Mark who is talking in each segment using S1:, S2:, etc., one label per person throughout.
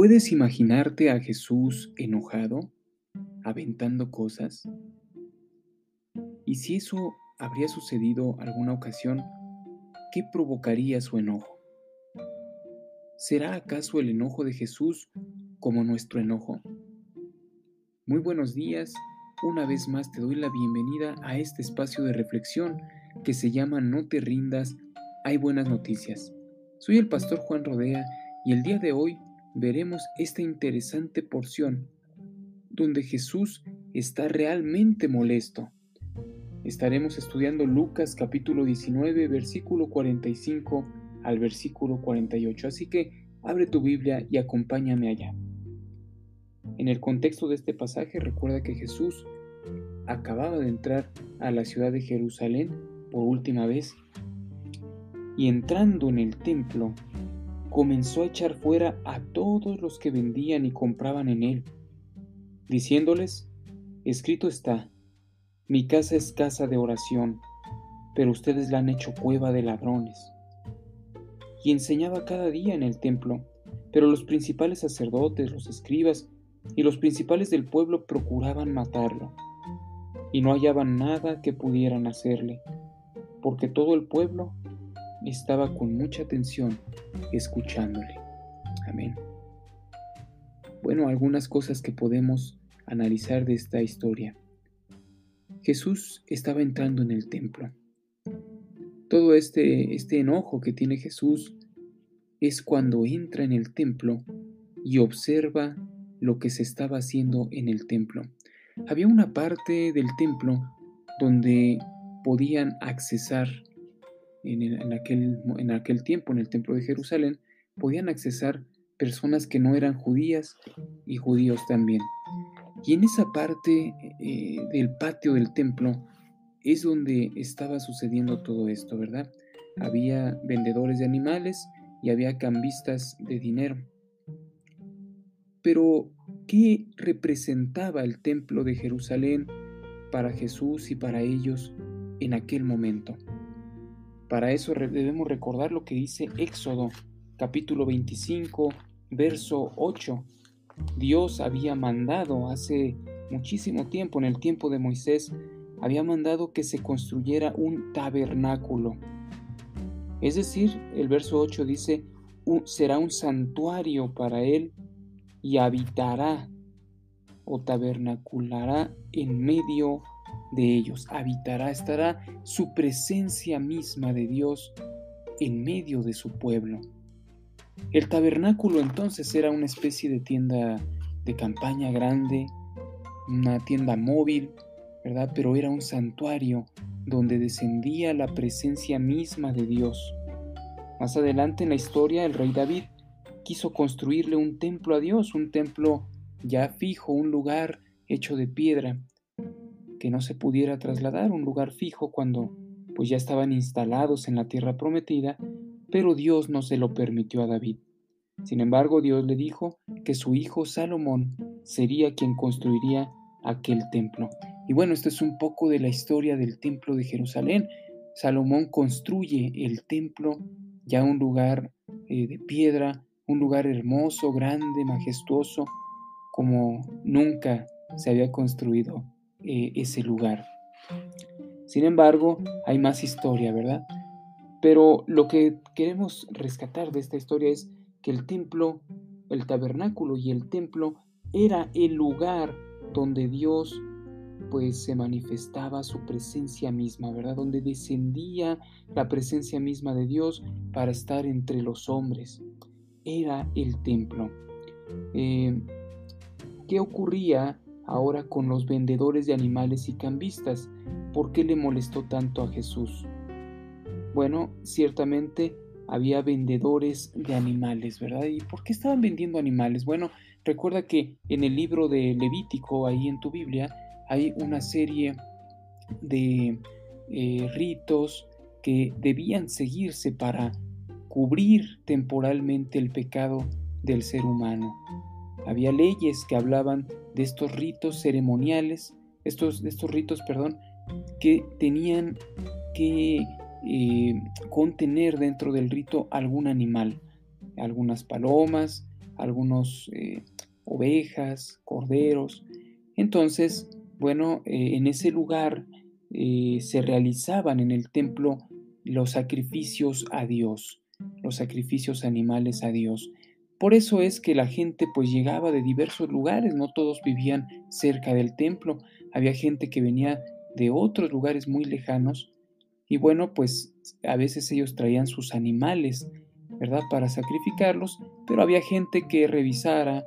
S1: ¿Puedes imaginarte a Jesús enojado, aventando cosas? Y si eso habría sucedido alguna ocasión, ¿qué provocaría su enojo? ¿Será acaso el enojo de Jesús como nuestro enojo? Muy buenos días, una vez más te doy la bienvenida a este espacio de reflexión que se llama No te rindas, hay buenas noticias. Soy el pastor Juan Rodea y el día de hoy veremos esta interesante porción donde Jesús está realmente molesto. Estaremos estudiando Lucas capítulo 19, versículo 45 al versículo 48, así que abre tu Biblia y acompáñame allá. En el contexto de este pasaje, recuerda que Jesús acababa de entrar a la ciudad de Jerusalén por última vez y entrando en el templo, comenzó a echar fuera a todos los que vendían y compraban en él, diciéndoles: escrito está, mi casa es casa de oración, pero ustedes la han hecho cueva de ladrones. Y enseñaba cada día en el templo, pero los principales sacerdotes, los escribas y los principales del pueblo procuraban matarlo, y no hallaban nada que pudieran hacerle, porque todo el pueblo estaba con mucha atención escuchándole. Amén. Bueno, algunas cosas que podemos analizar de esta historia. Jesús estaba entrando en el templo. Todo este enojo que tiene Jesús es cuando entra en el templo y observa lo que se estaba haciendo en el templo. Había una parte del templo donde podían accesar en aquel tiempo, en el templo de Jerusalén, podían accesar personas que no eran judías y judíos también. Y en esa parte del patio del templo es donde estaba sucediendo todo esto, ¿verdad? Había vendedores de animales y había cambistas de dinero. Pero, ¿qué representaba el templo de Jerusalén para Jesús y para ellos en aquel momento? Para eso debemos recordar lo que dice Éxodo, capítulo 25, verso 8. Dios había mandado hace muchísimo tiempo, en el tiempo de Moisés, había mandado que se construyera un tabernáculo. Es decir, el verso 8 dice, será un santuario para él y habitará o tabernaculará en medio de ellos. Habitará, estará su presencia misma de Dios en medio de su pueblo. El tabernáculo entonces era una especie de tienda de campaña grande, una tienda móvil, ¿verdad? Pero era un santuario donde descendía la presencia misma de Dios. Más adelante en la historia, el rey David quiso construirle un templo a Dios, un templo ya fijo, un lugar hecho de piedra, que no se pudiera trasladar, un lugar fijo cuando pues ya estaban instalados en la tierra prometida, pero Dios no se lo permitió a David. Sin embargo, Dios le dijo que su hijo Salomón sería quien construiría aquel templo. Y bueno, esto es un poco de la historia del templo de Jerusalén. Salomón construye el templo, ya un lugar de piedra, un lugar hermoso, grande, majestuoso, como nunca se había construido ese lugar. Sin embargo, hay más historia, ¿verdad? Pero lo que queremos rescatar de esta historia es que el templo, el tabernáculo y el templo era el lugar donde Dios pues se manifestaba su presencia misma, ¿verdad? Donde descendía la presencia misma de Dios para estar entre los hombres. Era el templo. ¿Qué ocurría ahora con los vendedores de animales y cambistas? ¿Por qué le molestó tanto a Jesús? Bueno, ciertamente había vendedores de animales, ¿verdad? ¿Y por qué estaban vendiendo animales? Bueno, recuerda que en el libro de Levítico, ahí en tu Biblia, hay una serie de ritos que debían seguirse para cubrir temporalmente el pecado del ser humano. Había leyes que hablaban de estos ritos ceremoniales, estos ritos, que tenían que contener dentro del rito algún animal, algunas palomas, algunos ovejas, corderos. Entonces, bueno, en ese lugar se realizaban en el templo los sacrificios a Dios, los sacrificios animales a Dios. Por eso es que la gente pues llegaba de diversos lugares, no todos vivían cerca del templo, había gente que venía de otros lugares muy lejanos y bueno, pues a veces ellos traían sus animales, ¿verdad? Para sacrificarlos, pero había gente que revisaba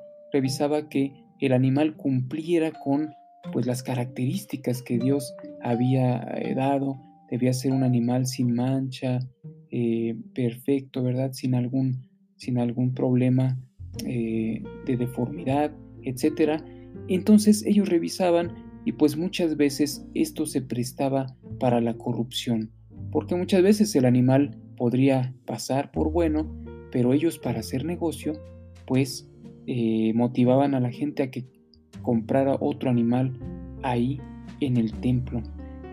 S1: que el animal cumpliera con pues las características que Dios había dado. Debía ser un animal sin mancha, perfecto, ¿verdad? Sin algún problema de deformidad, etcétera. Entonces ellos revisaban y pues muchas veces esto se prestaba para la corrupción, porque muchas veces el animal podría pasar por bueno, pero ellos para hacer negocio, pues motivaban a la gente a que comprara otro animal ahí en el templo.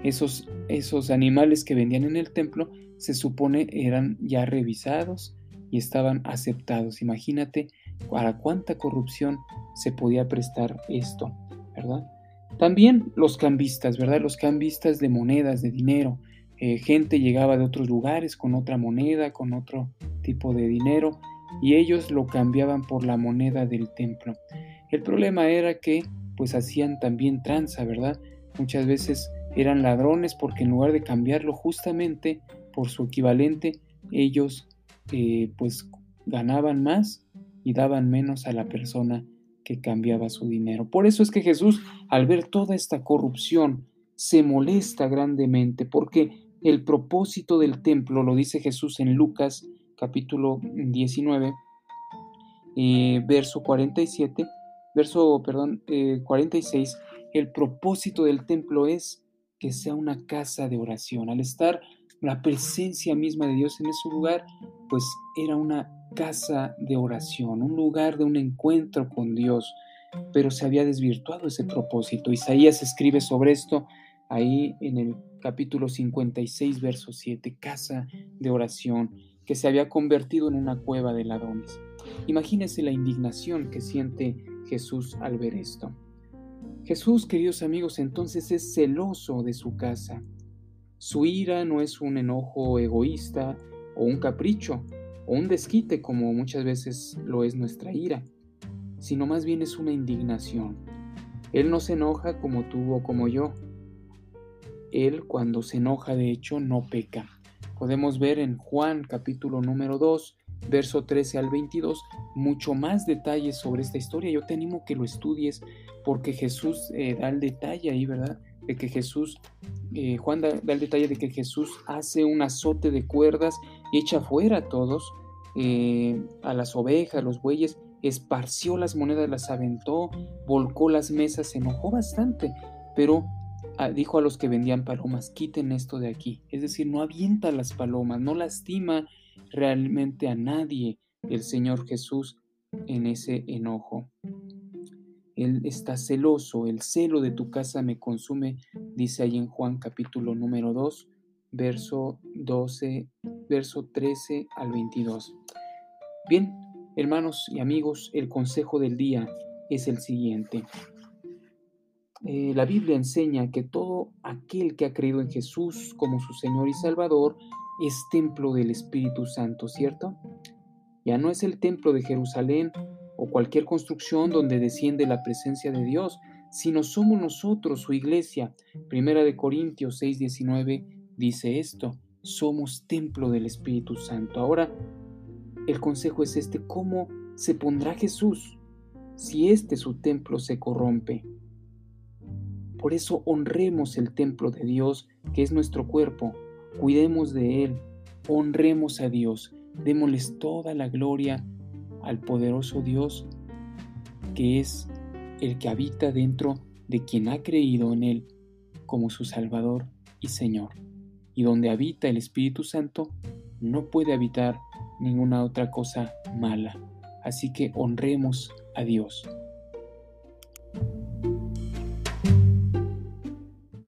S1: Esos animales que vendían en el templo se supone eran ya revisados y estaban aceptados. Imagínate para cuánta corrupción se podía prestar esto, ¿verdad? También los cambistas, ¿verdad? Los cambistas de monedas, de dinero. Gente llegaba de otros lugares con otra moneda, con otro tipo de dinero, y ellos lo cambiaban por la moneda del templo. El problema era que pues hacían también tranza, ¿verdad? Muchas veces eran ladrones porque en lugar de cambiarlo justamente por su equivalente, ellos pues ganaban más y daban menos a la persona que cambiaba su dinero. Por eso es que Jesús, al ver toda esta corrupción, se molesta grandemente porque el propósito del templo, lo dice Jesús en Lucas capítulo 19, verso 47, perdón, 46, el propósito del templo es que sea una casa de oración. Al estar la presencia misma de Dios en ese lugar, pues era una casa de oración, un lugar de un encuentro con Dios, pero se había desvirtuado ese propósito. Isaías escribe sobre esto ahí en el capítulo 56, verso 7, casa de oración, que se había convertido en una cueva de ladrones. Imagínense la indignación que siente Jesús al ver esto. Jesús, queridos amigos, entonces es celoso de su casa. Su ira no es un enojo egoísta o un capricho o un desquite como muchas veces lo es nuestra ira, sino más bien es una indignación. Él no se enoja como tú o como yo. Él cuando se enoja, de hecho, no peca. Podemos ver en Juan capítulo número 2, verso 13 al 22, mucho más detalles sobre esta historia. Yo te animo que lo estudies porque Jesús da el detalle ahí, ¿verdad? De que Juan da el detalle de que Jesús hace un azote de cuerdas y echa fuera a todos, a las ovejas, los bueyes, esparció las monedas, las aventó, volcó las mesas, se enojó bastante, pero dijo a los que vendían palomas, quiten esto de aquí. Es decir, no avienta las palomas, no lastima realmente a nadie el Señor Jesús en ese enojo. Él está celoso, el celo de tu casa me consume, dice ahí en Juan capítulo número 2, verso 12, verso 13 al 22. Bien, hermanos y amigos, el consejo del día es el siguiente. La Biblia enseña que todo aquel que ha creído en Jesús como su Señor y Salvador es templo del Espíritu Santo, ¿cierto? Ya no es el templo de Jerusalén o cualquier construcción donde desciende la presencia de Dios, sino somos nosotros, su iglesia. Primera de Corintios 6:19 dice esto, somos templo del Espíritu Santo. Ahora, el consejo es este, ¿cómo se pondrá Jesús si su templo se corrompe? Por eso honremos el templo de Dios, que es nuestro cuerpo, cuidemos de él, honremos a Dios, démosles toda la gloria al poderoso Dios, que es el que habita dentro de quien ha creído en él como su Salvador y Señor. Y donde habita el Espíritu Santo, no puede habitar ninguna otra cosa mala. Así que honremos a Dios.